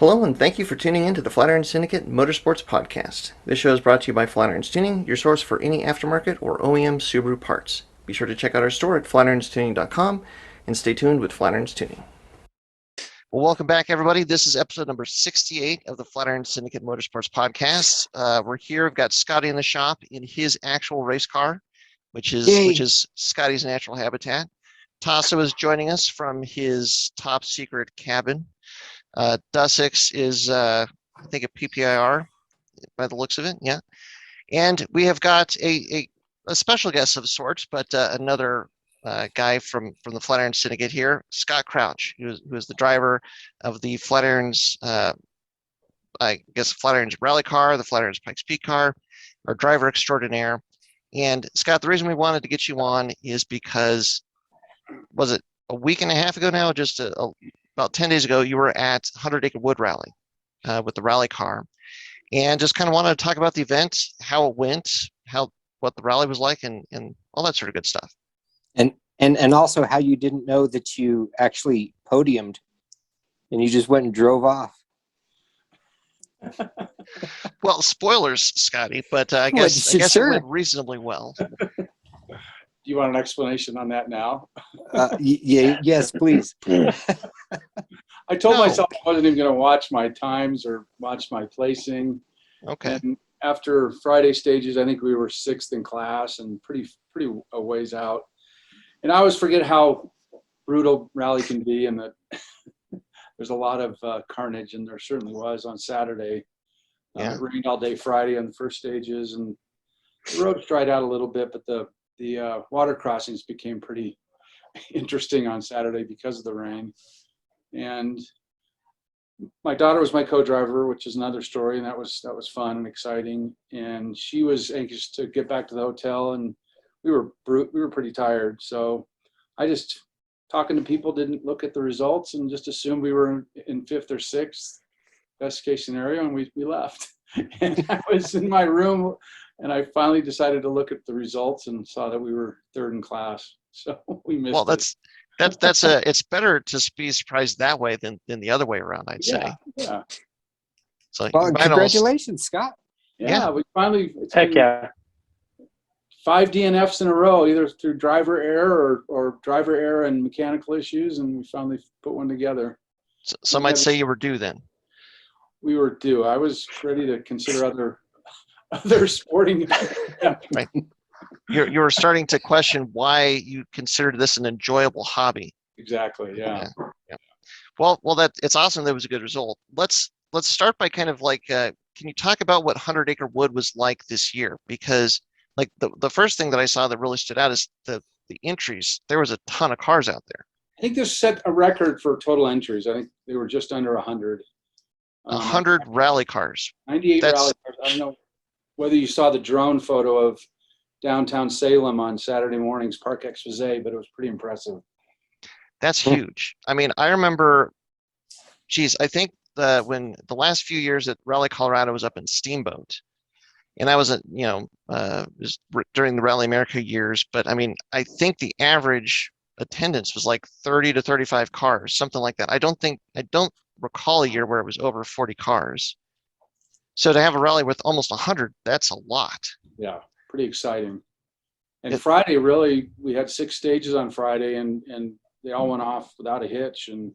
Hello, and thank you for tuning in to the Flatirons Syndicate Motorsports Podcast. This show is brought to you by Flatirons Tuning, your source for any aftermarket or OEM Subaru parts. Be sure to check out our store at flatironstuning.com and stay tuned with Flatirons Tuning. Well, welcome back, everybody. This is episode number 68 of the Flatirons Syndicate Motorsports Podcast. We're here. We've got Scotty in the shop in his actual race car, which is Scotty's natural habitat. Tasso is joining us from his top secret cabin. Dussex is, I think, a PPIR by the looks of it. Yeah. And we have got a special guest of sorts, but another guy from the Flatirons Syndicate here, Scott Crouch, who is the driver of the Flatirons, I guess, Flatirons Rally car, the Flatirons Pikes Peak car, our driver extraordinaire. And Scott, the reason we wanted to get you on is because, was it a week and a half ago now, just about 10 days ago, you were at 100 Acre Wood Rally with the rally car, and just kind of wanted to talk about the event, how it went, what the rally was like, and all that sort of good stuff. And also how you didn't know that you actually podiumed and you just went and drove off. Well, spoilers, Scotty, but I guess sure. It went reasonably well. Do you want an explanation on that now? Yes, please. I told myself I wasn't even going to watch my times or watch my placing. Okay. And after Friday stages, I think we were 6th in class and pretty a ways out. And I always forget how brutal rally can be, and that there's a lot of carnage, and there certainly was on Saturday. It rained all day Friday on the first stages, and the roads dried out a little bit, but the water crossings became pretty interesting on Saturday because of the rain. And my daughter was my co-driver, which is another story, and that was fun and exciting. And she was anxious to get back to the hotel, and we were pretty tired. So I just, talking to people, didn't look at the results and just assumed we were in 5th or 6th, best case scenario, and we left. And I was in my room, and I finally decided to look at the results and saw that we were 3rd in class. So we missed it. Well, it's better to be surprised that way than the other way around, I'd say. Yeah. So congratulations, Scott. Yeah, we finally. Heck yeah. 5 DNFs in a row, either through driver error or driver error and mechanical issues, and we finally put one together. So some might say you were due then. We were due. I was ready to consider other sporting. Right. You were starting to question why you considered this an enjoyable hobby. Exactly. Yeah. Well, it's awesome. That was a good result. Let's start by kind of like, can you talk about what 100 Acre Wood was like this year? Because like the first thing that I saw that really stood out is the entries. There was a ton of cars out there. I think this set a record for total entries. I think they were just under 100. 100 rally cars. 98 rally cars. I don't know whether you saw the drone photo of downtown Salem on Saturday morning's Park Exposé, but it was pretty impressive. That's huge. I mean, I remember, I think when the last few years that Rally Colorado was up in Steamboat, and I was during the Rally America years, but I mean, I think the average attendance was like 30 to 35 cars, something like that. I don't recall a year where it was over 40 cars. So to have a rally with almost 100, that's a lot. Yeah, pretty exciting. And Friday, really, we had 6 stages on Friday, and they all went off without a hitch. And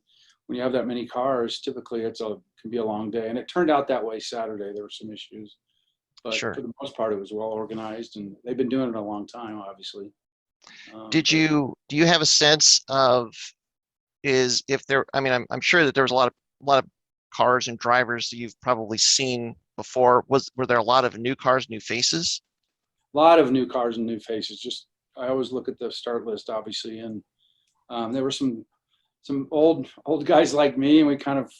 when you have that many cars, typically can be a long day. And it turned out that way Saturday. There were some issues. But for the most part, it was well organized, and they've been doing it a long time, obviously. Do you have a sense of I'm sure that there was a lot of cars and drivers that you've probably seen before. Were there a lot of new cars, new faces? A lot of new cars and new faces. I always look at the start list, obviously, and there were some old guys like me, and we kind of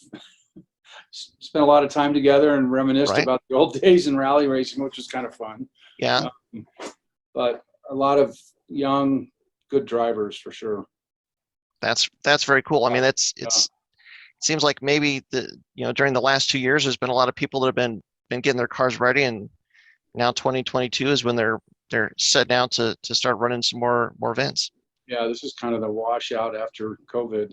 spent a lot of time together and reminisced about the old days in rally racing, which was kind of fun. Yeah. But a lot of young, good drivers for sure. That's very cool. I mean, it seems like maybe during the last 2 years, there's been a lot of people that have been getting their cars ready, and now 2022 is when they're set down to start running some more events. Yeah, this is kind of the washout after COVID.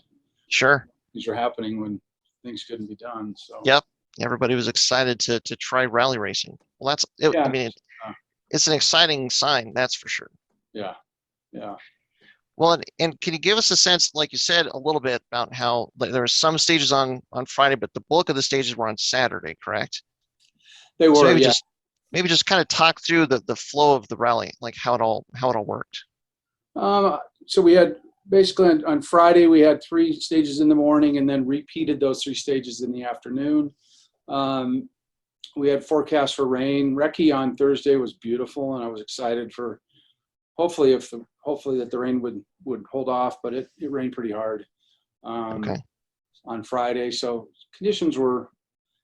Sure. These are happening when things couldn't be done. So Yep. Everybody was excited to try rally racing. Well, that's it. Yeah. I mean, it's an exciting sign, that's for sure. Yeah. Yeah. Well, and can you give us a sense, like you said, a little bit about how there were some stages on Friday, but the bulk of the stages were on Saturday, correct? They were. So maybe Yeah. just kind of talk through the flow of the rally, like how it all worked. So we had basically on Friday, we had 3 stages in the morning and then repeated those 3 stages in the afternoon. We had forecasts for rain. Recce on Thursday was beautiful, and I was excited for hopefully that the rain would hold off, but it rained pretty hard Okay. on Friday. So conditions were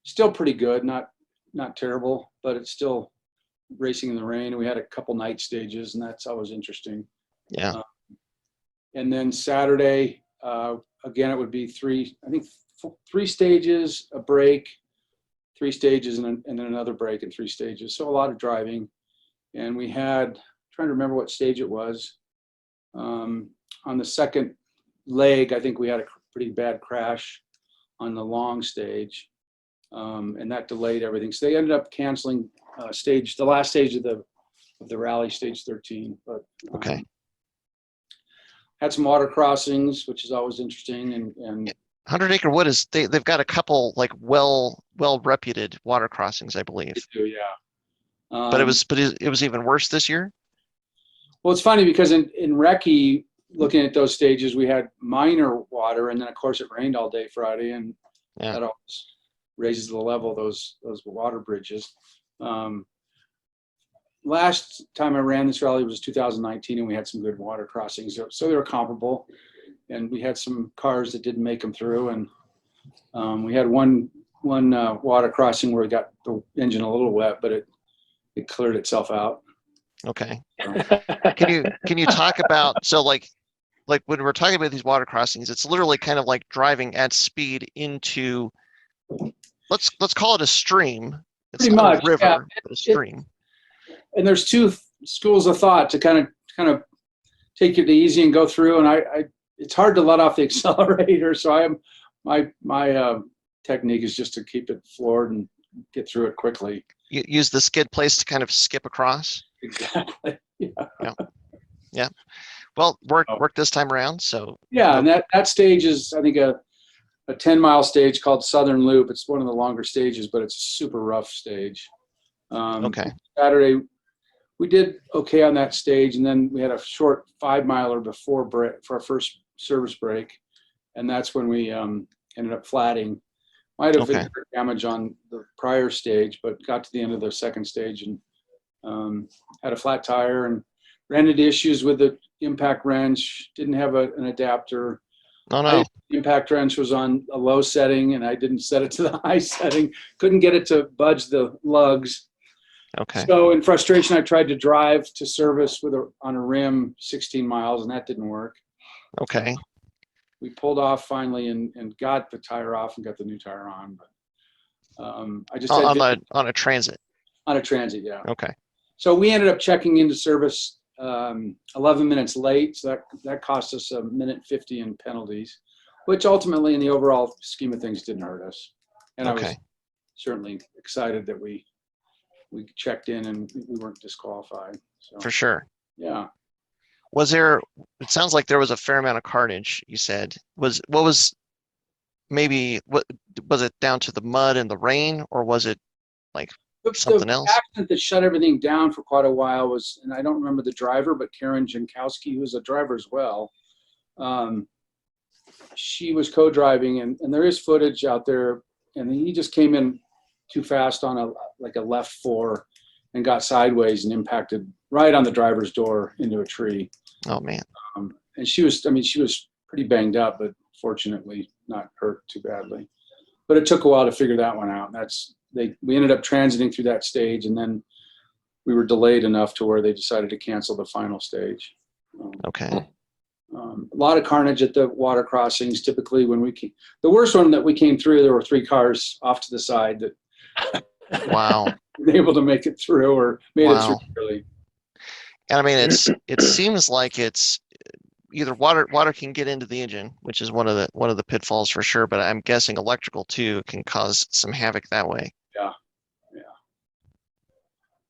still pretty good, not terrible, but it's still racing in the rain. We had a couple night stages, and that's always interesting. Yeah. And then Saturday, again, it would be 3 stages, a break, 3 stages, and then another break and 3 stages. So a lot of driving. And we had, trying to remember what stage it was. On the second leg, I think we had a pretty bad crash on the long stage. And that delayed everything. So they ended up canceling the last stage of the rally, stage 13. But Okay. had some water crossings, which is always interesting. And 100 Acre Wood they've got a couple like well reputed water crossings, I believe. they do, yeah. But it was even worse this year. Well, it's funny because in Recce, looking at those stages, we had minor water, and then of course it rained all day Friday, and Yeah. that always raises the level of those water bridges. Last time I ran this rally was 2019, and we had some good water crossings, so they were comparable. And we had some cars that didn't make them through, and we had one water crossing where we got the engine a little wet, but it cleared itself out. Okay. Can you talk about, so like when we're talking about these water crossings, it's literally kind of like driving at speed into, let's call it a stream. It's Pretty not much, a river, yeah. but a stream. And there's 2 schools of thought to kind of take it easy and go through. And it's hard to let off the accelerator. So my technique is just to keep it floored and get through it quickly. You use the skid place to kind of skip across. Exactly. Yeah. Well, work this time around. So yeah, and that stage is, I think, a 10-mile stage called Southern Loop. It's one of the longer stages, but it's a super rough stage. Okay. Saturday, we did okay on that stage, and then we had a short 5-miler before break for our first service break, and that's when we ended up flatting. Might have been damage on the prior stage, but got to the end of the second stage and had a flat tire and ran into issues with the impact wrench. Didn't have an adapter. Oh no. The impact wrench was on a low setting, and I didn't set it to the high setting. Couldn't get it to budge the lugs. Okay. So in frustration, I tried to drive to service on a rim 16 miles, and that didn't work. Okay. We pulled off finally and got the tire off and got the new tire on. But I just had on a transit. On a transit, yeah. Okay. So we ended up checking into service 11 minutes late. So that cost us 1:50 in penalties, which ultimately in the overall scheme of things didn't hurt us. And I was certainly excited that we checked in and we weren't disqualified. So, for sure. Yeah. It sounds like there was a fair amount of carnage, you said. What was it down to the mud and the rain, or was it like something else? The accident that shut everything down for quite a while was, and I don't remember the driver, but Karen Jankowski, who was a driver as well, she was co-driving, and there is footage out there, and he just came in too fast on a left 4 and got sideways and impacted right on the driver's door into a tree. Oh man. And she was pretty banged up, but fortunately not hurt too badly. But it took a while to figure that one out. We ended up transiting through that stage, and then we were delayed enough to where they decided to cancel the final stage. Okay. A lot of carnage at the water crossings. Typically when the worst one that we came through, there were 3 cars off to the side that Wow. were able to make it through or made it through early. And I mean, it seems like it's either water can get into the engine, which is one of the pitfalls for sure, but I'm guessing electrical too can cause some havoc that way. Yeah.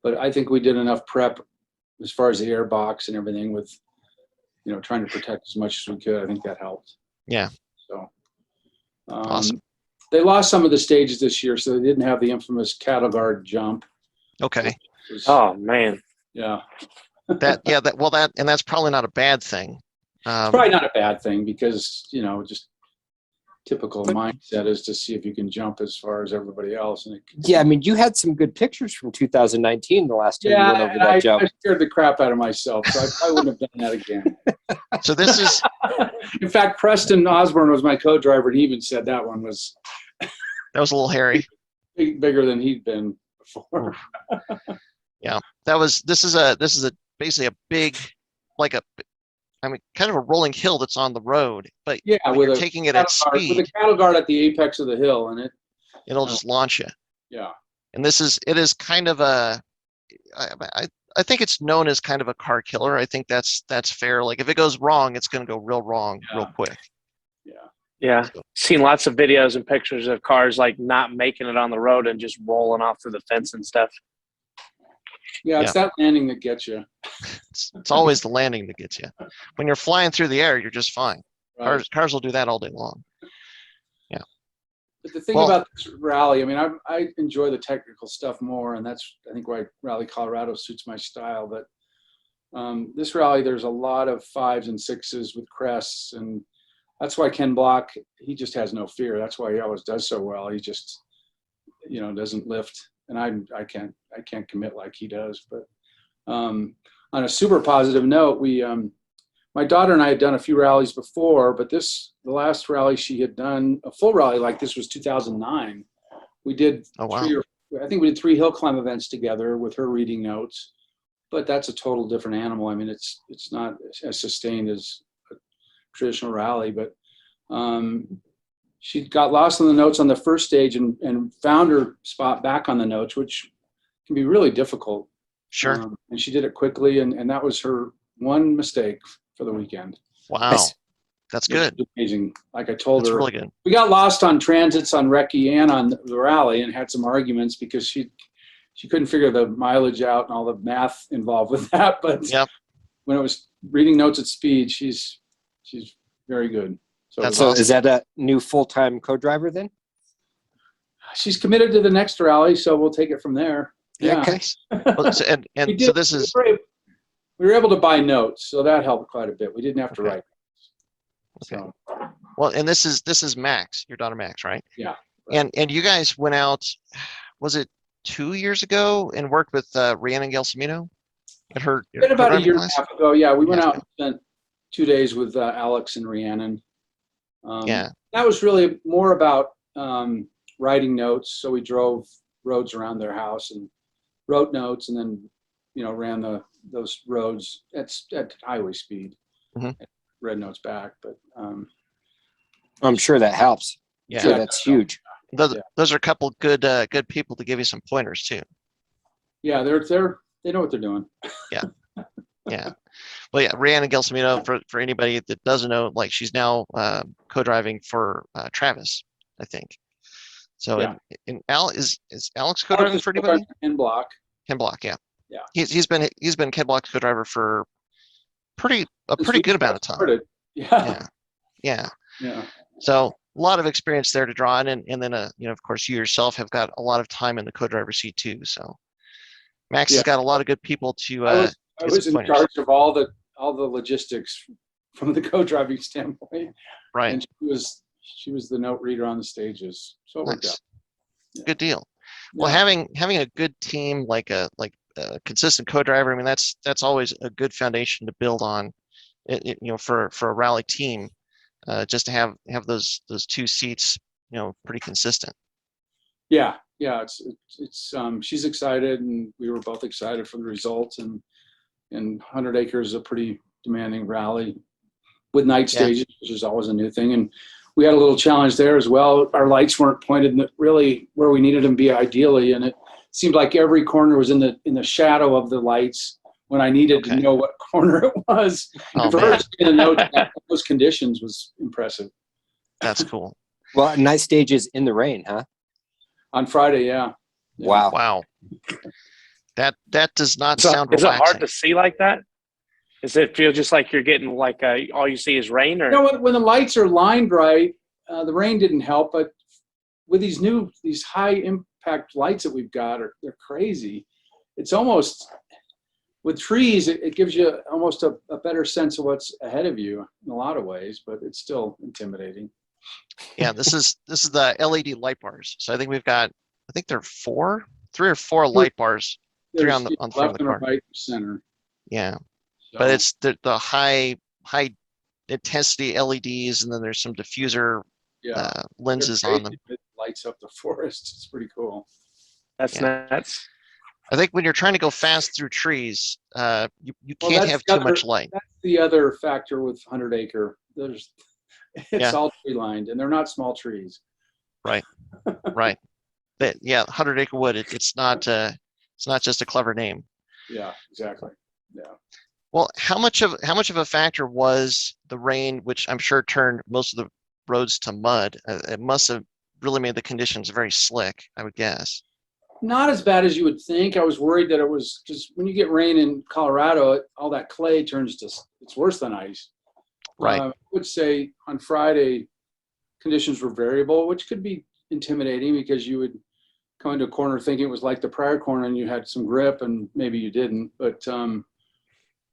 But I think we did enough prep as far as the air box and everything with, trying to protect as much as we could. I think that helped. Yeah. So Awesome. They lost some of the stages this year, so they didn't have the infamous cattle guard jump. Okay. Oh man. Yeah. And that's probably not a bad thing. It's probably not a bad thing because, just typical mindset is to see if you can jump as far as everybody else. And Yeah, I mean, you had some good pictures from 2019 the last time you went over that jump. I scared the crap out of myself, so I probably wouldn't have done that again. So this is, in fact, Preston Osborne was my co-driver, and he even said that one was that was a little hairy. bigger than he'd been before. Yeah, this is basically a big, kind of a rolling hill that's on the road, but yeah, but with you're a taking it at speed, with a cattle guard at the apex of the hill, and it'll just launch you. Yeah. And it is kind of I think it's known as kind of a car killer. I think that's fair. Like if it goes wrong, it's going to go real wrong real quick. Yeah. Seen lots of videos and pictures of cars like not making it on the road and just rolling off through the fence and stuff. Yeah, it's that landing that gets you. It's always the landing that gets you. When you're flying through the air, you're just fine. Right. Cars will do that all day long. Yeah. But the thing about this rally, I mean, I enjoy the technical stuff more, and that's, I think, why Rally Colorado suits my style. But this rally, there's a lot of 5s and 6s with crests, and that's why Ken Block, he just has no fear. That's why he always does so well. He just, doesn't lift. And I can't commit like he does. But on a super positive note, my daughter and I had done a few rallies before, but the last rally she had done, a full rally like this, was 2009. We did I think we did 3 hill climb events together with her reading notes, but that's a total different animal. I mean, it's not as sustained as a traditional rally, but she got lost on the notes on the first stage and found her spot back on the notes, which can be really difficult. Sure. And she did it quickly, and that was her one mistake for the weekend. Wow. That's good. Amazing. Like I told her, really good. We got lost on transits on Recce and on the rally and had some arguments because she couldn't figure the mileage out and all the math involved with that. But when it was reading notes at speed, she's very good. So is that a new full-time co-driver then? She's committed to the next rally, so we'll take it from there. Yeah. Okay. So this is. We were able to buy notes, so that helped quite a bit. We didn't have to write. Okay. So. Well, and this is Max, your daughter Max, right? Yeah. Right. And you guys went out, was it 2 years ago, and worked with Rhiannon Gelsomino at her? It's been about a year and a half ago. Yeah, we went out and spent 2 days with Alex and Rhiannon. That was really more about writing notes. So we drove roads around their house and wrote notes, and then ran those roads at highway speed. Read notes back, but I'm sure that helps. Yeah, sure that's huge. Those are a couple good people to give you some pointers too. Yeah, they know what they're doing. Yeah. Well, yeah, Rhiannon Gelsomino, for anybody that doesn't know, like she's now co-driving for Travis, I think. So, and is Alex co-driving for anybody? Ken Block. Ken Block, yeah. Yeah. He's been Ken Block's co-driver for a pretty good amount of time. Yeah. So a lot of experience there to draw on, and then of course you yourself have got a lot of time in the co-driver seat too. So Max has got a lot of good people to. I was in charge of all the logistics from the co-driving standpoint. Right. And she was the note reader on the stages. So it worked out. Yeah. Good deal. Well, having a good team like a consistent co-driver, I mean that's always a good foundation to build on. For a rally team, just to have those 2 seats, pretty consistent. Yeah. It's she's excited, and we were both excited for the results. And 100 Acres is a pretty demanding rally with night stages, which is always a new thing. And we had a little challenge there as well. Our lights weren't pointed really where we needed them to be ideally, and it seemed like every corner was in the shadow of the lights, when I needed Okay. to know what corner it was. Oh, And for her man. to get a note in those conditions was impressive. That's cool. Well, nice stages in the rain, huh? On Friday, yeah. Yeah. Wow. Wow. That does not So, sound is it hard relaxing. to see like that? Does it feel just like you're getting like all you see is rain, or You know, when the lights are lined right, the rain didn't help, but with these high impact lights that we've got, they're crazy. It's almost, with trees, it gives you almost a better sense of what's ahead of you in a lot of ways, but it's still intimidating. Yeah, this is the LED light bars. So I think we've got, I think there are 3 or 4 light bars, 3 There's on the front left of the and a car. right center. Yeah, So, but it's the high intensity LEDs, and then there's some diffuser yeah, lenses they're on them. crazy. It lights up the forest. It's pretty cool. that's Yeah. nuts? I think when you're trying to go fast through trees, you Well, can't that's have the too much light. That's the other factor with 100 acre. It's Yeah. all tree lined, and they're not small trees. Right. Yeah, 100 Acre Wood. It's not just a clever name. Yeah, exactly. Yeah. Well, how much of a factor was the rain, which I'm sure turned most of the roads to mud? It must have really made the conditions very slick, I would guess. Not as bad as you would think. I was worried that it was, because when you get rain in Colorado, all that clay turns to, it's worse than ice. Right. I would say on Friday, conditions were variable, which could be intimidating because you would come into a corner thinking it was like the prior corner and you had some grip, and maybe you didn't. But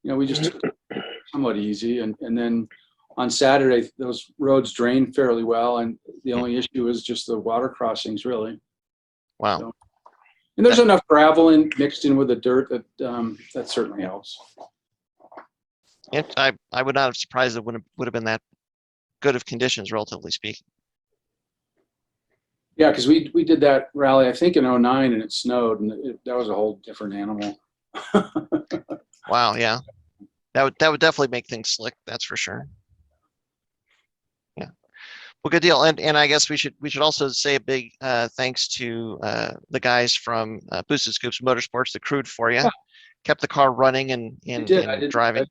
we just took it somewhat easy. And then on Saturday, those roads drained fairly well, and the only issue is just the water crossings, really. Wow. So, and there's enough gravel mixed in with the dirt that certainly helps. And I would not have surprised it would have been that good of conditions, relatively speaking. Yeah, because we did that rally, I think, in 09, and it snowed, and that was a whole different animal. Wow. Yeah. That would definitely make things slick. That's for sure. Yeah. Well, good deal. And I guess we should also say a big thanks to the guys from Boosted Scoops Motorsports that crewed for you, kept the car running and I did driving.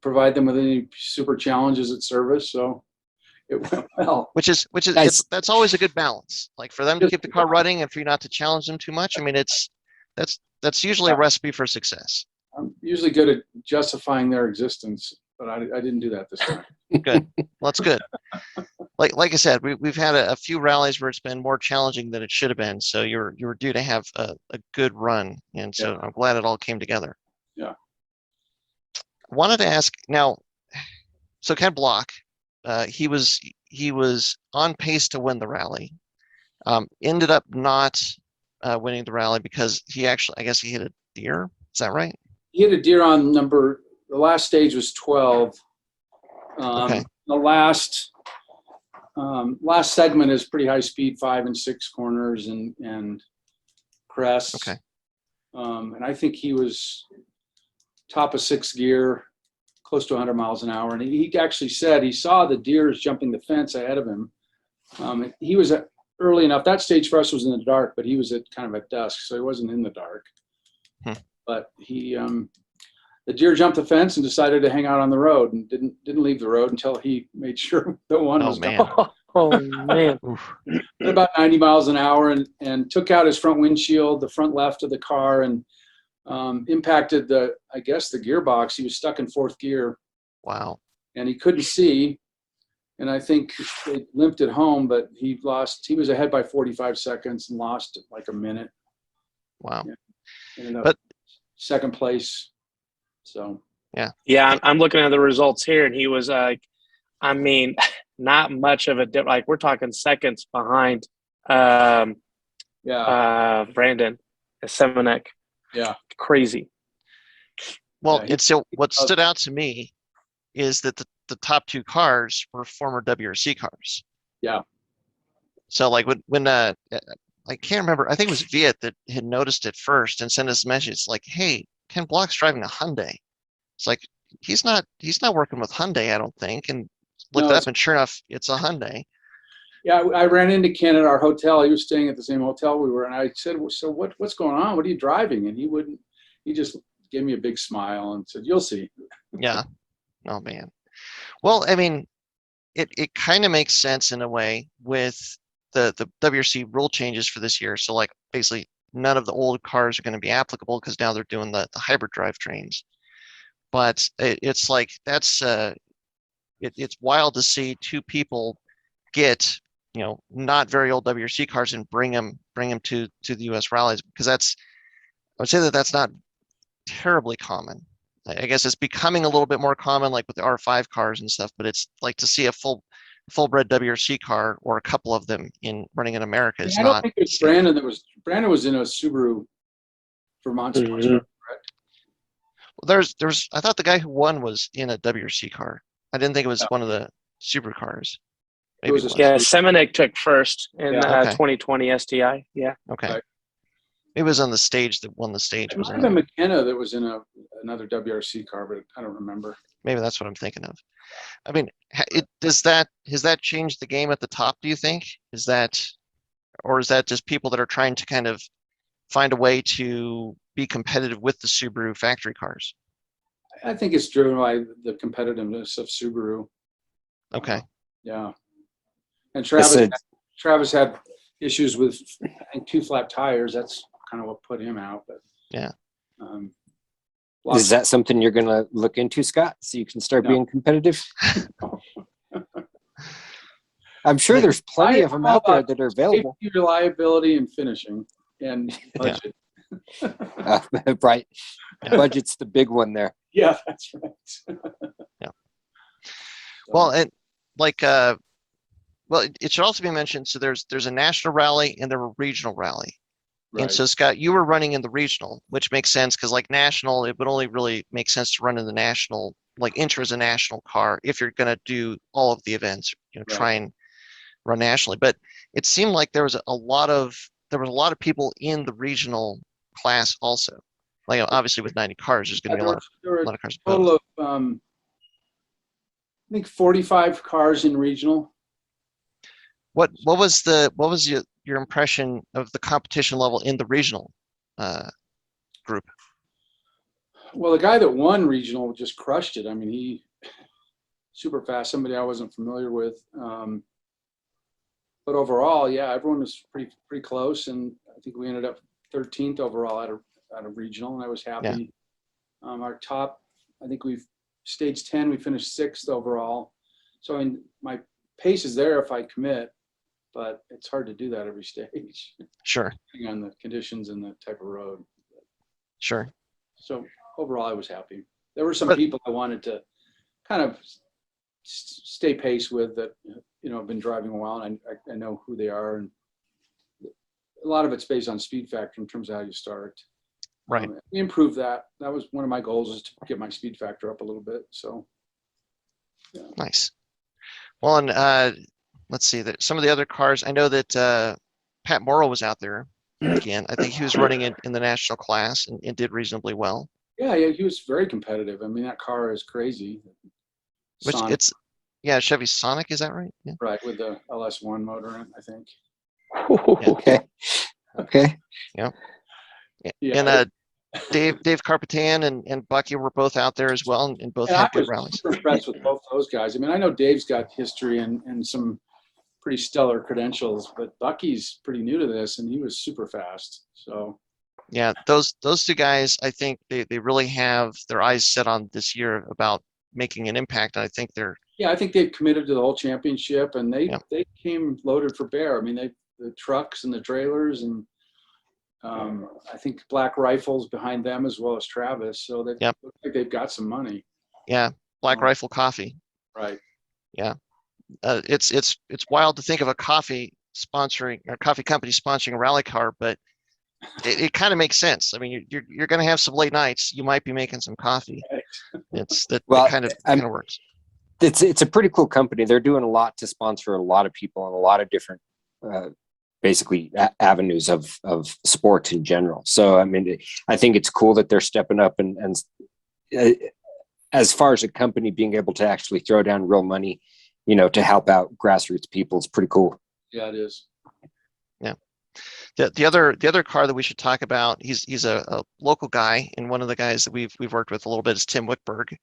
provide them with any super challenges at service, so it went well. Which is Nice. that's always a good balance. Like for them to keep the car running and for you not to challenge them too much. I mean, that's usually a recipe for success. I'm usually good at justifying their existence, but I didn't do that this time. Good. Well, that's good. Like I said, we've had a few rallies where it's been more challenging than it should have been. So you're due to have a good run, and so I'm glad it all came together. Yeah. I wanted to ask now. So Ken Block, he was on pace to win the rally. Ended up not winning the rally because he actually, I guess he hit a deer. Is that right? He hit a deer on the last stage was 12. Okay. The last segment is pretty high speed, 5 and 6 corners and crests. Okay. And I think he was top of 6th gear, close to 100 miles an hour. And he actually said he saw the deers jumping the fence ahead of him. He was early enough. That stage for us was in the dark, but he was at kind of at dusk, so he wasn't in the dark. But he, the deer jumped the fence and decided to hang out on the road and didn't leave the road until he made sure the one was gone. Oh man. At about 90 miles an hour and took out his front windshield, the front left of the car, and impacted the gearbox. He was stuck in 4th gear. Wow. And he couldn't see. And I think they limped it home, but he was ahead by 45 seconds and lost like a minute. Wow. Ended up But 2nd place. So Yeah, I'm looking at the results here, and he was I mean, not much of a dip. Like we're talking seconds behind. Brandon Semenek. Yeah. Crazy. Well, Yeah, and so what stood out to me is that the top 2 cars were former WRC cars. Yeah. So like when I can't remember, I think it was Viet that had noticed it first and sent us a message like, "Hey, Ken Block's driving a Hyundai." It's like he's not working with Hyundai, I don't think. And looked it up, and sure enough, it's a Hyundai. Yeah, I ran into Ken at our hotel. He was staying at the same hotel we were, and I said, "So what's going on? What are you driving?" And he just gave me a big smile and said, "You'll see." Yeah. Oh man. Well, I mean, it kind of makes sense in a way with the WRC rule changes for this year. So like basically none of the old cars are going to be applicable because now they're doing the hybrid drivetrains. But it's like it's wild to see two people get not very old WRC cars and bring them to the U.S. rallies, because I would say that's not terribly common. I guess it's becoming a little bit more common, like with the R5 cars and stuff. But it's like to see a full-bred WRC car or a couple of them running in America is I don't not. think it was Brandon was in a Subaru Vermont sports car, correct? There's I thought the guy who won was in a WRC car. I didn't think it was one of the Subaru cars. It was a Yeah, Semenuk took first in Yeah. 2020 STI. Yeah. Okay. Right. It was on the stage that won the stage. It might have been McKenna that was in another WRC car, but I don't remember. Maybe that's what I'm thinking of. I mean, has that changed the game at the top, do you think? Or is that just people that are trying to kind of find a way to be competitive with the Subaru factory cars? I think it's driven by the competitiveness of Subaru. Okay. Yeah. And Travis had issues with, I think, 2 flat tires. That's kind of what put him out. But yeah. Is that something you're going to look into, Scott, so you can start being competitive? I'm sure there's plenty of them out there that are available. Safety, reliability, and finishing, and budget. Right. Budget's the big one there. Yeah, that's right. Yeah. Well, and like, well, it should also be mentioned. So there's a national rally and there a regional rally. Right. And so, Scott, you were running in the regional, which makes sense because, like, national, it would only really make sense to run in the national, like, enter as a national car if you're going to do all of the events, try and run nationally. But it seemed like there was a lot of people in the regional class also. Like, obviously, with 90 cars, there's going to be a lot of cars. Total of, I think 45 cars in regional. What was your impression of the competition level in the regional group? Well, the guy that won regional just crushed it. I mean, he super fast, somebody I wasn't familiar with. But overall, yeah, everyone was pretty close, and I think we ended up 13th overall out of regional, and I was happy. Yeah. Our top, I think we've stage 10, we finished 6th overall. So I mean, my pace is there if I commit, but it's hard to do that every stage. Sure. Depending on the conditions and the type of road. Sure. So overall, I was happy. There were some people I wanted to kind of stay pace with that, have been driving a while, and I know who they are. And a lot of it's based on speed factor in terms of how you start. Right. We improved that. That was one of my goals, is to get my speed factor up a little bit. So. Yeah. Nice. Well, and let's see that some of the other cars. I know that Pat Morrow was out there again. I think he was running in the national class and did reasonably well. Yeah, he was very competitive. I mean, that car is crazy. Which Sonic. Chevy Sonic, is that right? Yeah. Right, with the LS1 motor in it, I think. Yeah. Okay. Yeah. Yeah. And Dave Carpetan and Bucky were both out there as well, and both had good rallies. I was super impressed with both those guys. I mean, I know Dave's got history and some pretty stellar credentials, but Bucky's pretty new to this, and he was super fast. So. Yeah, those two guys, I think they really have their eyes set on this year about making an impact. And I think they're. Yeah, I think they've committed to the whole championship, and they came loaded for bear. I mean, the trucks and the trailers, and I think Black Rifle's behind them as well as Travis. So they look like they've got some money. Yeah, Black Rifle Coffee. Right. Yeah, it's wild to think of a coffee company sponsoring a rally car, but it kind of makes sense. I mean, you're going to have some late nights. You might be making some coffee. It's that kind of works. It's a pretty cool company. They're doing a lot to sponsor a lot of people and a lot of different, basically avenues of sports in general. So, I mean, I think it's cool that they're stepping up and as far as a company being able to actually throw down real money, to help out grassroots people, it's pretty cool. Yeah, it is. Yeah. The other car that we should talk about, he's a local guy, and one of the guys that we've worked with a little bit is Tim Wickberg.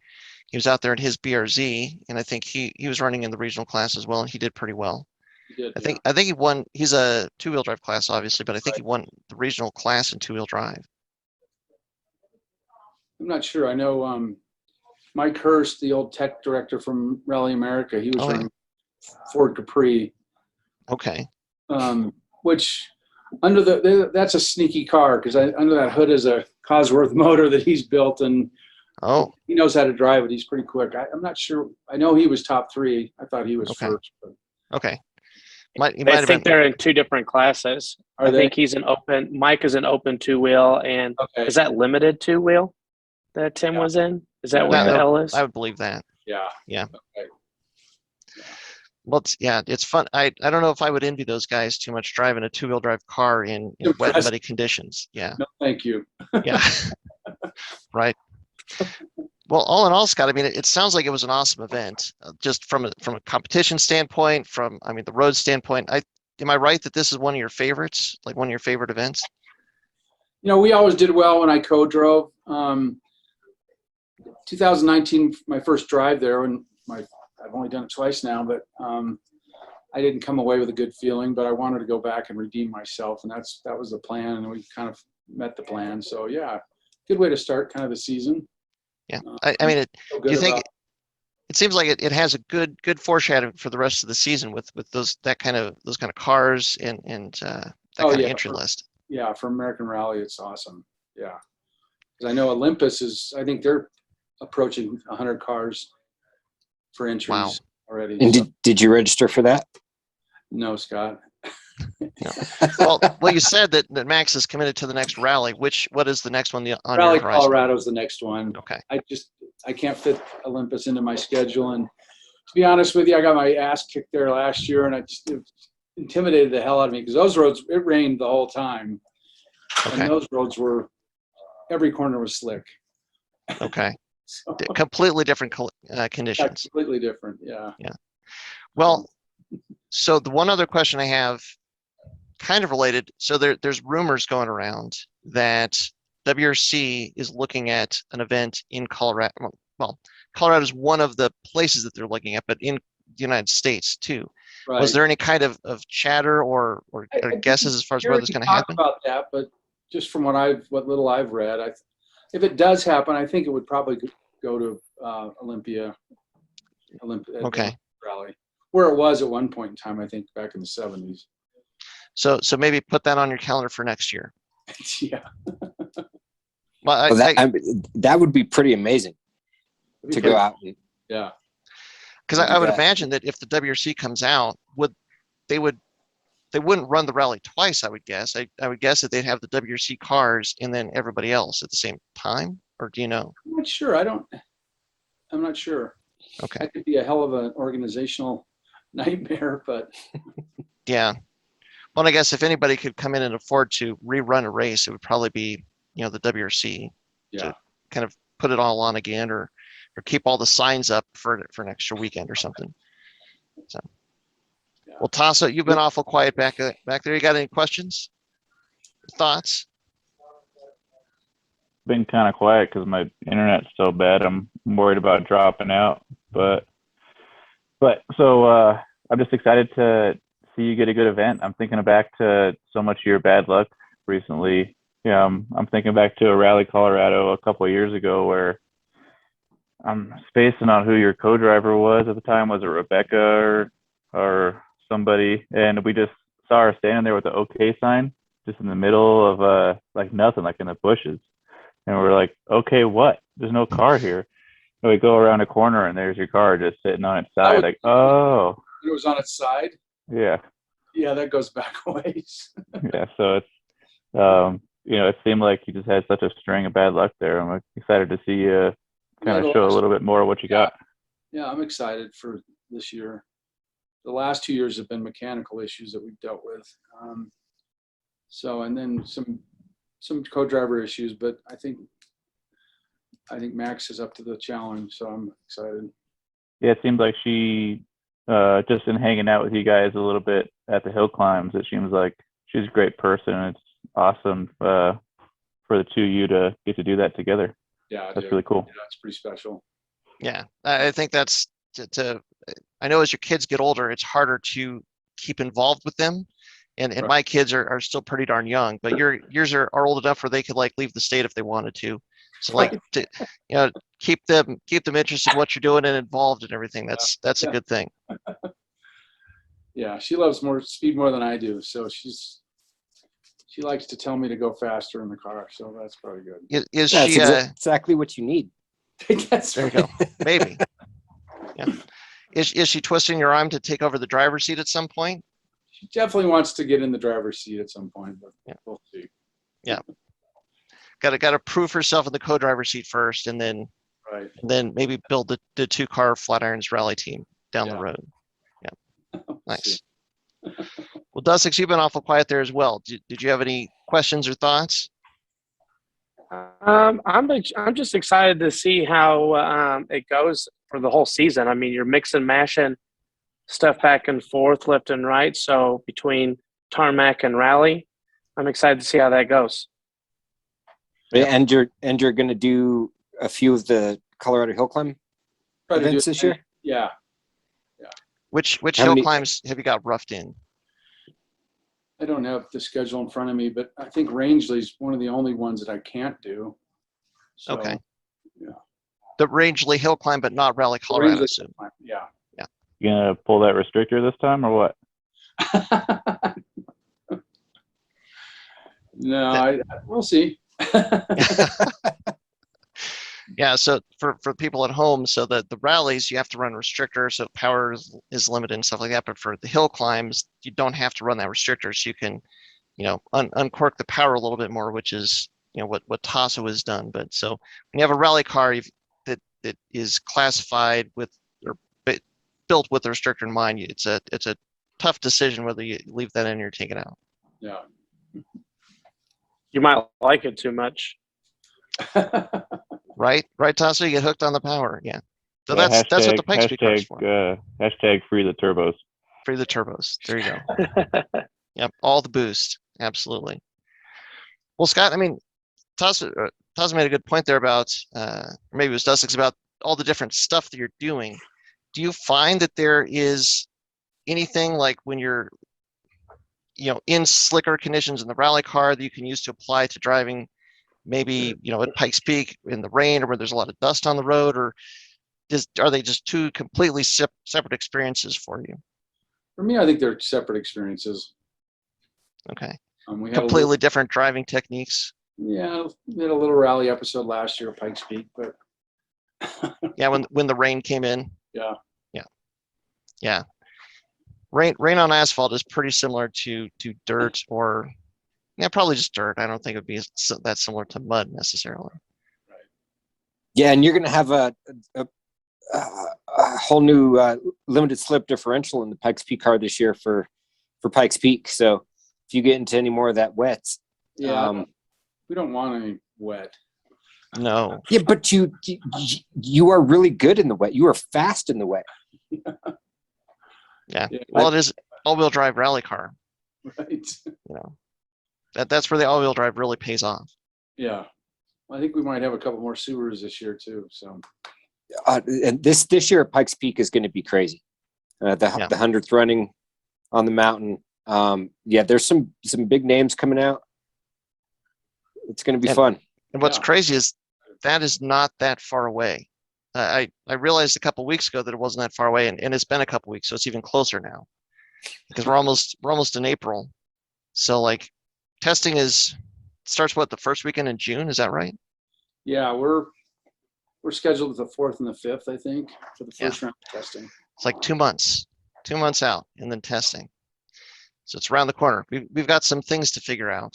He was out there in his BRZ, and I think he was running in the regional class as well, and he did pretty well. He did, I think he won. He's a two-wheel drive class, obviously, but I think Right. he won the regional class in two-wheel drive. I'm not sure. I know Mike Hurst, the old tech director from Rally America, he was Oh, yeah. running Ford Capri, Okay. which that's a sneaky car because under that hood is a Cosworth motor that he's built, and Oh, he knows how to drive it. He's pretty quick. I'm not sure. I know he was top 3. I thought he was Okay. first. But okay. He I might have think been. they're in two different classes. Are I they? think he's an open. Mike is an open two-wheel, and Okay. is that limited two-wheel that Tim Yeah. was in? Is that Yeah. what the No, L is? I would believe that. Yeah. Yeah. Okay. Well, it's fun. I don't know if I would envy those guys too much driving a two-wheel drive car in wet and Impressive. muddy conditions. Yeah. No, thank you. Yeah. Right. Well, all in all, Scott, I mean, it sounds like it was an awesome event, just from a competition standpoint, the road standpoint. Am I right that this is one of your favorites, like one of your favorite events? We always did well when I co-drove. 2019, my first drive there, and I've only done it twice now, but I didn't come away with a good feeling. But I wanted to go back and redeem myself, and that was the plan, and we kind of met the plan. So yeah, good way to start kind of the season. Yeah, I mean, Feel do good you think about- it seems like it has a good foreshadowing for the rest of the season with those kind of cars and that Oh, kind yeah, of entry list? Yeah, for American Rally, it's awesome. Yeah, because I know Olympus I think they're approaching 100 cars for entries Wow. already. And So- did you register for that? No, Scott. Well, you said that Max is committed to the next rally. What is the next one on Rally your horizon? Colorado's the next one. Okay. I can't fit Olympus into my schedule, and to be honest with you, I got my ass kicked there last year, and it intimidated the hell out of me because those roads, it rained the whole time, Okay. and those roads every corner was slick. Okay. So, Completely different yeah, conditions. completely different. Yeah. Well, so the one other question I have, kind of related. So there's rumors going around that WRC is looking at an event in Colorado. Well, Colorado is one of the places that they're looking at, but in the United States too. Right. Was there any kind of chatter or I guesses as far as where Gary this is going to talked happen? about that, but just from what little I've read, if it does happen, I think it would probably go to Olympia Okay. Rally, where it was at one point in time, I think back in the 70s. So maybe put that on your calendar for next year. Yeah. Well, That would be pretty amazing to go out. Yeah. because I would Yeah. imagine that if the WRC comes out, they wouldn't run the rally twice, I would guess. I would guess that they'd have the WRC cars and then everybody else at the same time, or do you know? I'm not sure. I'm not sure. Okay. That could be a hell of an organizational nightmare, but Yeah. Well, I guess if anybody could come in and afford to rerun a race, it would probably be, the WRC. yeah. Kind of put it all on again, or keep all the signs up for an extra weekend or something. So, Yeah. well, Tasso, you've been awful quiet back there. You got any questions, thoughts? Been kind of quiet because my internet's so bad. I'm worried about dropping out, but so I'm just excited to see you get a good event. I'm thinking back to so much of your bad luck recently. Yeah, I'm thinking back to a Rally Colorado a couple of years ago where I'm spacing on who your co-driver was at the time. Was it Rebecca or somebody? And we just saw her standing there with the OK sign just in the middle of like nothing, like in the bushes. And we're like, okay, what? There's no car here. And we go around a corner and there's your car just sitting on its side. Like, oh, It was on its side. yeah. Yeah, that goes back a ways. Yeah. So it's, it seemed like you just had such a string of bad luck there. I'm excited to see you kind of show a little bit more of what you got. Yeah, I'm excited for this year. The last 2 years have been mechanical issues that we've dealt with. And then some co-driver issues, but I think Max is up to the challenge, so I'm excited. Yeah, it seems like she just in hanging out with you guys a little bit at the hill climbs, it seems like she's a great person. And it's awesome for the two of you to get to do that together. Yeah, That's really cool. Yeah, it's pretty special. Yeah, I think that's I know as your kids get older, it's harder to keep involved with them. And Right. my kids are still pretty darn young, but yours are old enough where they could like leave the state if they wanted to. So like to, keep them interested in what you're doing and involved in everything. That's a good thing. Yeah, she loves more speed more than I do, so she likes to tell me to go faster in the car, so that's probably good. Is That's she exactly what you need. That's there you right. go. Maybe. Yeah. Is she twisting your arm to take over the driver's seat at some point? She definitely wants to get in the driver's seat at some point, but we'll see. Got to prove herself in the co-driver's seat first, and then Right. maybe build the two-car Flatirons Rally team down the road. Yeah, We'll nice. see. Well, Dussex, you've been awful quiet there as well. Did you have any questions or thoughts? I'm just excited to see how it goes for the whole season. I mean, you're mixing, mashing stuff back and forth, left and right. So between tarmac and rally, I'm excited to see how that goes. Yeah. And you're going to do a few of the Colorado Hill Climb Try to do events it. this year. Yeah. Which How hill many- climbs have you got roughed in? I don't have the schedule in front of me, but I think Rangeley's one of the only ones that I can't do. So, Okay. Yeah. The Rangeley hill climb, but not Rally Colorado. Rangeley- So. Yeah. You gonna pull that restrictor this time or what? No, we'll see. Yeah, so for people at home, so that the rallies you have to run restrictor, so power is limited and stuff like that. But for the hill climbs, you don't have to run that restrictor, so you can, uncork the power a little bit more, which is what Tasso has done. But so when you have a rally car that is classified with or built with the restrictor in mind, it's a tough decision whether you leave that in or take it out. Yeah. You might like it too much. Right, Tasso, you get hooked on the power. Yeah. So Yeah, that's what the Pikes Peak car is for. Hashtag free the turbos. Free the turbos. There you go. Yep, all the boost. Absolutely. Well, Scott, I mean, Tasso made a good point there about, or maybe it was Dussex, about all the different stuff that you're doing. Do you find that there is anything like when you're, in slicker conditions in the rally car that you can use to apply to driving maybe, at Pikes Peak in the rain or where there's a lot of dust on the road, or are they just two completely separate experiences for you? For me, I think they're separate experiences. Okay. We had Completely different driving techniques. we had a little rally episode last year at Pikes Peak, but Yeah, when the rain came in. Yeah. Yeah. Rain on asphalt is pretty similar to dirt, or probably just dirt. I don't think it would be that similar to mud necessarily. Yeah, and you're going to have a whole new limited slip differential in the Pikes Peak car this year for Pikes Peak. So if you get into any more of that wet, yeah, we don't want any wet. No. Yeah, but you are really good in the wet. You are fast in the wet. Yeah. Well, it is all-wheel drive rally car. Right. That's where the all-wheel drive really pays off. Yeah. I think we might have a couple more Subarus this year too. So. And this year at Pikes Peak is going to be crazy. The 100th running on the mountain. There's some big names coming out. It's going to be fun. And what's crazy is that is not that far away. I realized a couple weeks ago that it wasn't that far away, and it's been a couple weeks, so it's even closer now. Because we're almost in April. So like testing starts the first weekend in June, is that right? Yeah, we're scheduled the 4th and the 5th, I think, for the first round of testing. It's like 2 months out, and then testing. So it's around the corner. We've got some things to figure out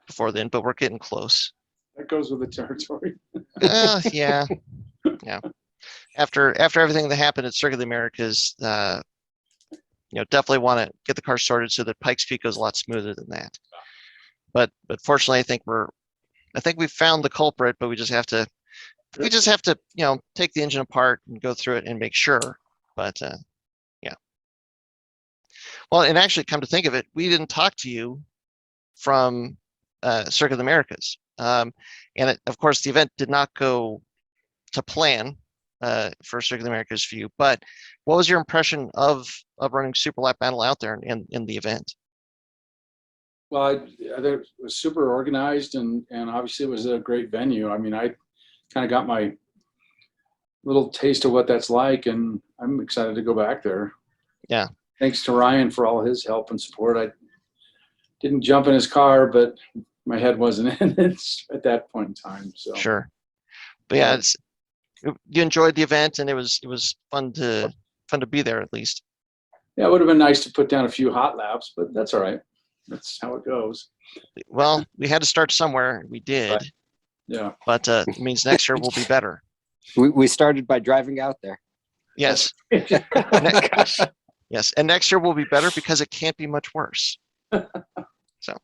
before then, but we're getting close. That goes with the territory. Yeah. After everything that happened at Circuit of the Americas, definitely want to get the car sorted so that Pikes Peak goes a lot smoother than that. But fortunately, I think we've found the culprit, but we just have to take the engine apart and go through it and make sure. But yeah. Well, and actually, come to think of it, we didn't talk to you from Circuit of the Americas. And of course, the event did not go to plan for Circuit of the Americas for you. But what was your impression of running Super Lap Battle out there in the event? Well, I think it was super organized, and obviously it was a great venue. I mean, I kind of got my little taste of what that's like, and I'm excited to go back there. Yeah. Thanks to Ryan for all his help and support. I didn't jump in his car, but my head wasn't in it at that point in time. So Sure. But yeah, you enjoyed the event, and it was fun to be there at least. Yeah, it would have been nice to put down a few hot laps, but that's all right. That's how it goes. Well, we had to start somewhere. We did. Right. Yeah. But it means next year will be better. We started by driving out there. Yes. Yes. And next year will be better because it can't be much worse. So,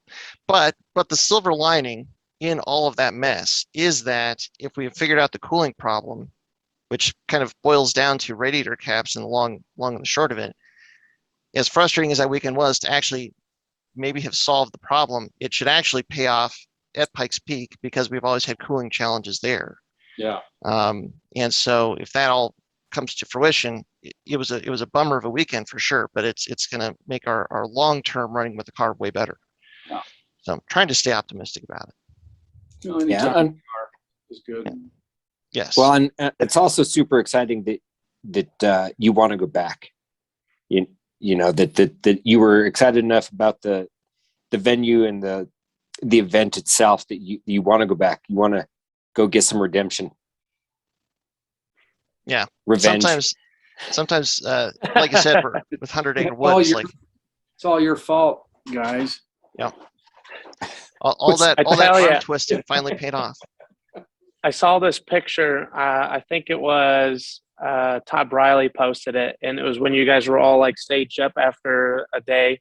but the silver lining in all of that mess is that if we have figured out the cooling problem, which kind of boils down to radiator caps and the long and the short of it, as frustrating as that weekend was to actually maybe have solved the problem, it should actually pay off at Pikes Peak because we've always had cooling challenges there. Yeah. And so if that all comes to fruition, it was a bummer of a weekend for sure, but it's going to make our long-term running with the car way better. Yeah. So I'm trying to stay optimistic about it. You know, anytime Yeah. the car is good. Yes. Well, and it's also super exciting that you want to go back. You know that you were excited enough about the venue and the event itself that you want to go back. You want to go get some redemption. Yeah. Revenge. Sometimes, like I said, with 100 Acre Wood, it's all your fault, guys. Yeah. All that arm twisting finally paid off. I saw this picture. I think it was Todd Briley posted it, and it was when you guys were all like staged up after a day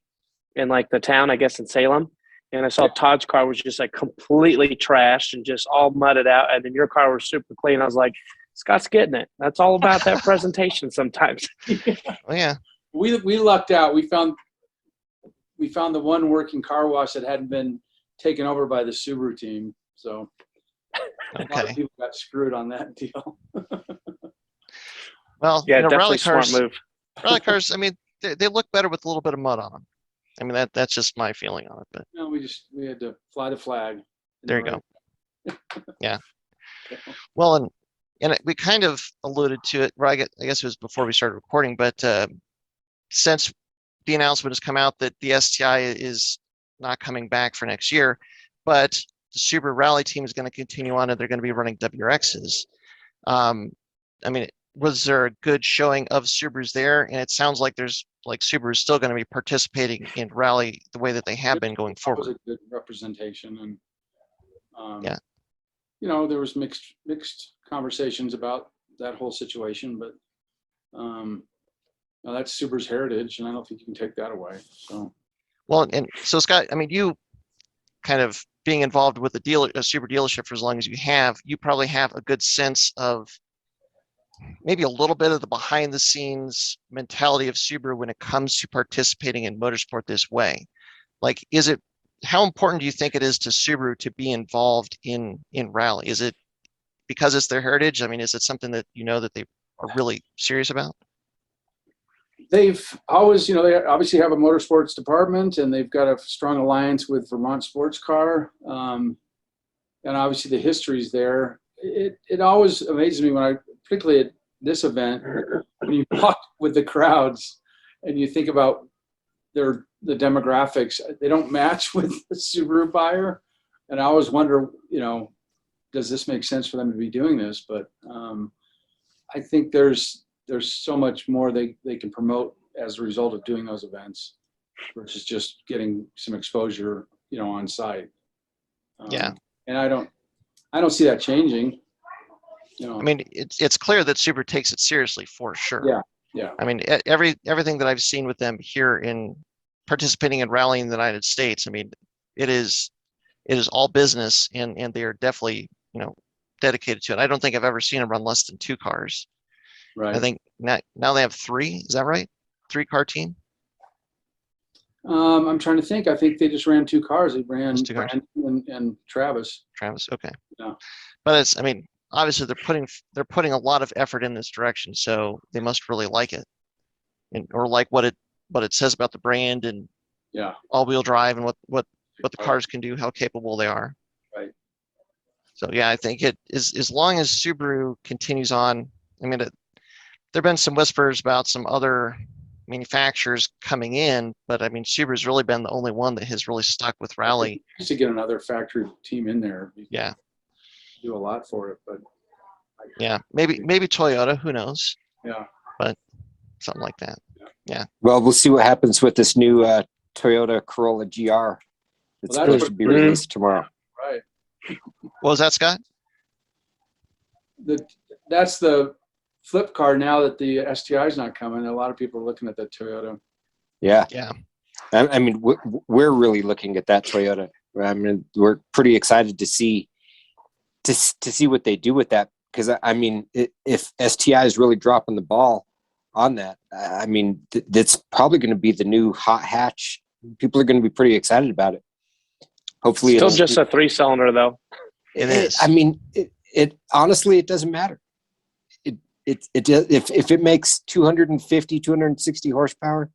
in like the town, I guess in Salem. And I saw Todd's car was just like completely trashed and just all mudded out, and then your car was super clean. I was like, Scott's getting it. That's all about that presentation sometimes. Oh yeah. We lucked out. We found the one working car wash that hadn't been taken over by the Subaru team. So a lot of people got screwed on that deal. Well, yeah, definitely rally cars, smart move. Rally cars, I mean, they look better with a little bit of mud on them. I mean, that's just my feeling on it. But No, we had to fly the flag. There you go. Yeah. Well, and we kind of alluded to it, right? I guess it was before we started recording, but since the announcement has come out that the STI is not coming back for next year, but the Subaru Rally team is going to continue on and they're going to be running WRXs. I mean, was there a good showing of Subarus there? And it sounds like Subaru's still going to be participating in Rally the way that they have been going forward. That was a good representation, and yeah, there was mixed conversations about that whole situation, but that's Subaru's heritage, and I don't think you can take that away. So, well, and so Scott, I mean, you kind of being involved with a Subaru dealership for as long as you have, you probably have a good sense of maybe a little bit of the behind the scenes mentality of Subaru when it comes to participating in motorsport this way. Like, how important do you think it is to Subaru to be involved in rally? Is it because it's their heritage? I mean, is it something that that they are really serious about? They've always, they obviously have a motorsports department, and they've got a strong alliance with Vermont Sports Car. And obviously the history's there. It always amazes me particularly at this event, when you walk with the crowds and you think about the demographics, they don't match with the Subaru buyer. And I always wonder, does this make sense for them to be doing this? But I think there's so much more they can promote as a result of doing those events versus just getting some exposure, on site. Yeah. And I don't see that changing. I mean, it's clear that Subaru takes it seriously for sure. Yeah. I mean, everything that I've seen with them here in participating in rallying in the United States, I mean, it is all business, and they are definitely, dedicated to it. I don't think I've ever seen them run less than 2 cars. Right. I think now they have 3. Is that right? 3-car team. I'm trying to think. I think they just ran 2 cars. They ran Just 2 cars. Brandon and Travis. Travis, okay. Yeah. But it's, I mean, obviously they're putting a lot of effort in this direction, so they must really like it, or like what it says about the brand and Yeah. all-wheel drive and what the cars can do, how capable they are. Right. So yeah, I think it is, as long as Subaru continues on. I mean, there've been some whispers about some other manufacturers coming in, but I mean, Subaru's really been the only one that has really stuck with rally. Just to get another factory team in there. Yeah. Do a lot for it, but Yeah, maybe Toyota, who knows? yeah. But something like that. Yeah. Well, we'll see what happens with this new Toyota Corolla GR. It's Well, that's supposed to be released tomorrow. Right. What was that, Scott? That's the flip car now that the STI is not coming. A lot of people are looking at that Toyota. Yeah. Yeah. I mean, we're really looking at that Toyota. I mean, we're pretty excited to see what they do with that, because I mean, if STI is really dropping the ball on that, I mean, that's probably going to be the new hot hatch. People are going to be pretty excited about it. Hopefully, Still just a 3-cylinder though. It is. I mean, it honestly, it doesn't matter. If it makes 250, 260 horsepower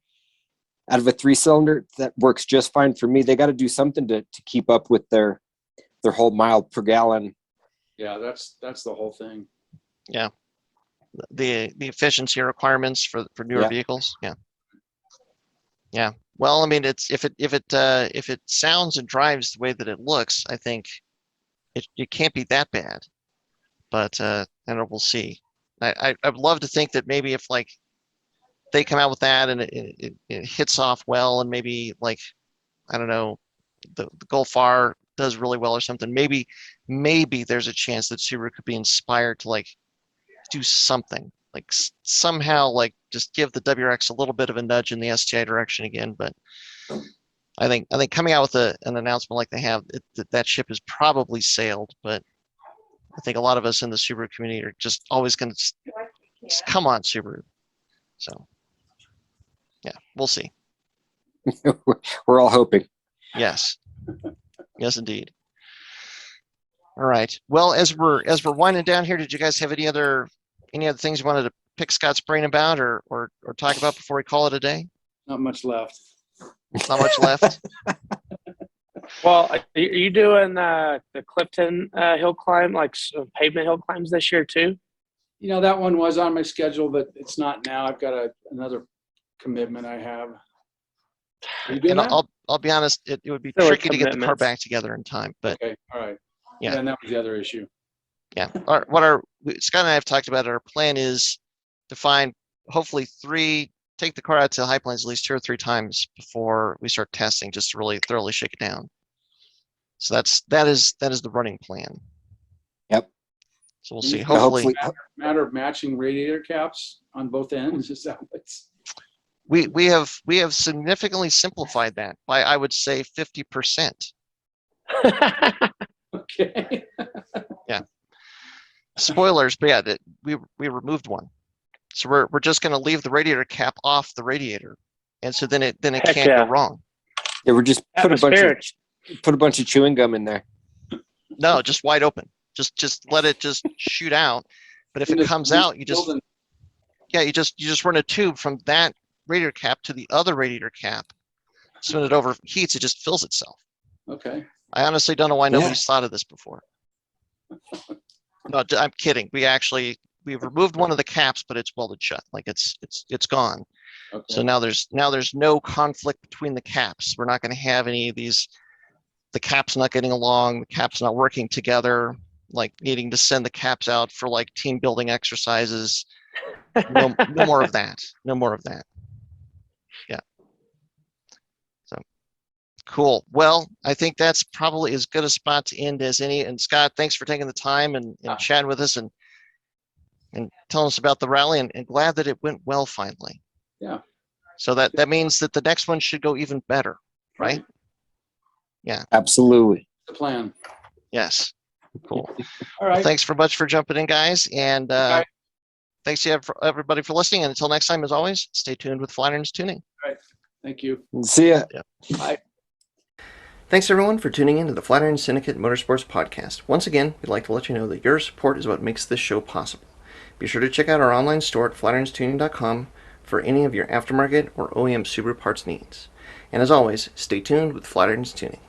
out of a 3-cylinder, that works just fine for me. They got to do something to keep up with their whole mile per gallon. Yeah, that's the whole thing. Yeah. The efficiency requirements for newer Yeah. vehicles. Yeah. Yeah. Well, I mean, it's if it sounds and drives the way that it looks, I think it can't be that bad. But and we'll see. I'd love to think that maybe if like they come out with that and it hits off well, and maybe like, I don't know, the Golf R does really well or something, maybe there's a chance that Subaru could be inspired to like do something, like somehow like just give the WRX a little bit of a nudge in the STI direction again. But I think coming out with an announcement like they have, that ship has probably sailed. But I think a lot of us in the Subaru community are just always going to just come on, Subaru. So yeah, we'll see. We're all hoping. Yes. Yes, indeed. All right. Well, as we're winding down here, did you guys have any other things you wanted to pick Scott's brain about or talk about before we call it a day? Not much left. Not much left. Well, are you doing the Clifton hill climb, like pavement hill climbs this year too? You know, that one was on my schedule, but it's not now. I've got another commitment I have. Are you doing And that? I'll be honest, it would be There were tricky to get the car commitments. back together in time, but Okay, all right. Yeah. And that was the other issue. yeah. Scott and I have talked about it. Our plan is to find hopefully take the car out to High Plains at least 2 or 3 times before we start testing, just to really thoroughly shake it down. So that is the running plan. Yep. So we'll see. So Hopefully, Matter of matching radiator caps on both ends. Is that what's we have significantly simplified that by, I would say, 50%. okay? Spoilers, but yeah, we removed one. So we're just going to leave the radiator cap off the radiator, and so then it Heck can't yeah. go wrong. Yeah, we're just put a bunch of chewing gum in there. No, just wide open. Just let it just shoot out. But if it comes out, you just run a tube from that radiator cap to the other radiator cap. So when it overheats, it just fills itself. Okay. I honestly don't know why nobody's thought of this before. No, I'm kidding. We've removed one of the caps, but it's welded shut. Like it's gone. Okay. So now there's no conflict between the caps. We're not going to have any of these, the caps not getting along, the caps not working together, like needing to send the caps out for like team building exercises. No more of that. No more of that. Yeah. So cool. Well, I think that's probably as good a spot to end as any. And Scott, thanks for taking the time and chatting with us and telling us about the rally, and glad that it went well finally. Yeah. So that means that the next one should go even better, right? Yeah. Absolutely. The plan. Yes. Cool. All right. Well, thanks very much for jumping in, guys. And thanks to everybody for listening. And until next time, as always, stay tuned with Flatirons Tuning. All right. Thank you. See ya. Bye. Thanks everyone for tuning in to the Flatirons Syndicate Motorsports Podcast. Once again, we'd like to let you know that your support is what makes this show possible. Be sure to check out our online store at flatironstuning.com for any of your aftermarket or OEM Subaru parts needs. And as always, stay tuned with Flatirons Tuning.